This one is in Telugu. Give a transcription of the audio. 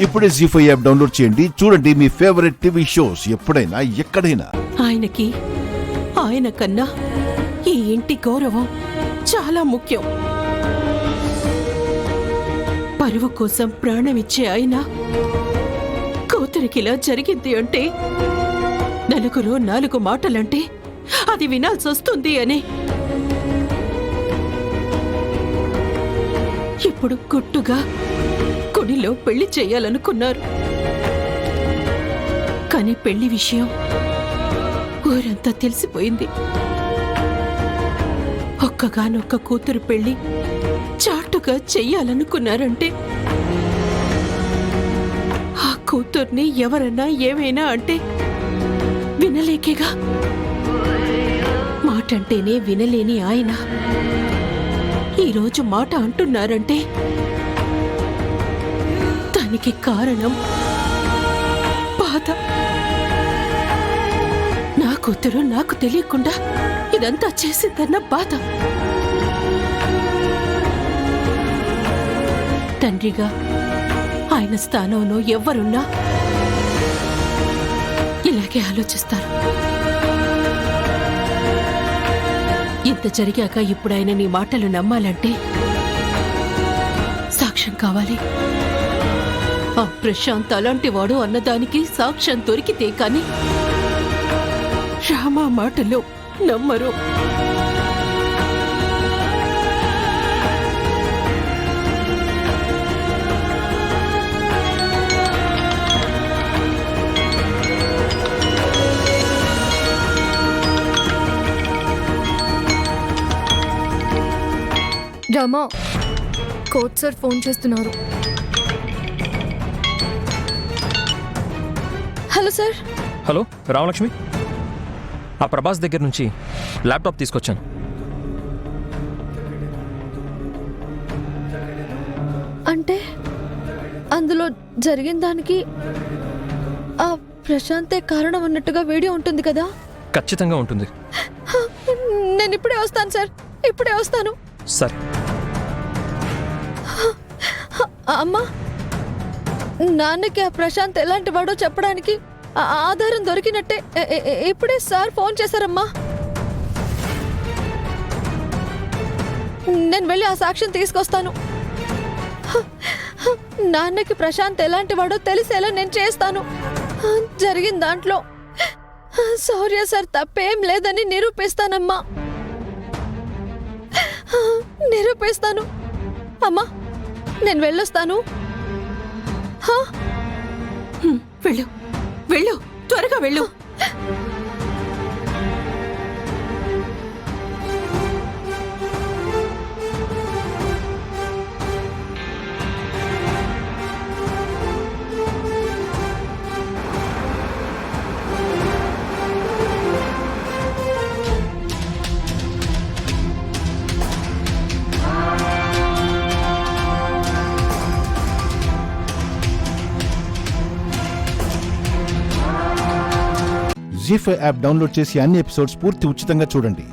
ఇప్పుడే జీ5 యాప్ డౌన్లోడ్ చేయండి. చూడండి మీ ఫేవరెట్ టీవీ షోస్ ఎప్పుడైనా ఎక్కడైనా. ఆయనకి ఆయన కన్నా ఈ ఇంటి గౌరవం చాలా ముఖ్యం. పరువు కోసం ప్రాణమిచ్చే ఆయన కూతురికిలా జరిగింది అంటే నలుగురు 4 మాటలంటే అది వినాల్సొస్తుంది అని ఇప్పుడు గుట్టుగా కొడిలో పెళ్లి చేయాలనుకున్నారు. కానీ పెళ్లి విషయం ఊరంతా తెలిసిపోయింది. ఒక్కగానొక్క కూతురు పెళ్లి చాటుగా చెయ్యాలనుకున్నారంటే ఆ కూతుర్ని ఎవరన్నా ఏమైనా అంటే వినలేకేగా. మాటంటేనే వినలేని ఆయన ఈరోజు మాట అంటున్నారంటే దానికి కారణం బాధ. నా కూతురు నాకు తెలియకుండా ఇదంతా చేసిందన్న బాధ. తండ్రిగా ఆయన స్థానంలో ఎవ్వరున్నా ఇలాగే ఆలోచిస్తారు. ఇంత జరిగాక ఇప్పుడు ఆయన నీ మాటలు నమ్మాలంటే సాక్ష్యం కావాలి. ఆ ప్రశాంత్ అలాంటి వాడు అన్నదానికి సాక్ష్యం దొరికితే కాని రామా మాటలు నమ్మరు. రామా, కోచ్ సార్ ఫోన్ చేస్తున్నారు. Hello sir. హలో రామలక్ష్మి, ఆ ప్రభాస్ దగ్గర నుంచి ల్యాప్టాప్ తీసుకొచ్చాను. అంటే అందులో జరిగిన దానికి ఆ ప్రశాంతే కారణం అన్నట్టుగా వీడియో ఉంటుంది కదా? ఖచ్చితంగా ఉంటుంది. నేను ఇప్పుడే వస్తాను సార్, ఇప్పుడే వస్తాను. సరే. అమ్మా, నాన్నకి ఆ ప్రశాంత్ ఎలాంటి వాడో చెప్పడానికి ఆధారం దొరికినట్టే ఇప్పుడే సార్ ఫోన్ చేశారమ్మా. నేను వెళ్ళి ఆ సాక్ష్యం తీసుకొస్తాను. నాన్నకి ప్రశాంత్ ఎలాంటి వాడో తెలిసేలా నేను చేస్తాను. జరిగిన దాంట్లో శౌర్య సార్ తప్పేం లేదని నిరూపిస్తానమ్మా, నిరూపిస్తాను. అమ్మా, నేను వెళ్ళొస్తాను. వెళ్ళు వెళ్ళు, త్వరగా వెళ్ళు. జీ5 యాప్ డౌన్లోడ్ చేసి అన్ని ఎపిసోడ్స్ పూర్తి ఉచితంగా చూడండి.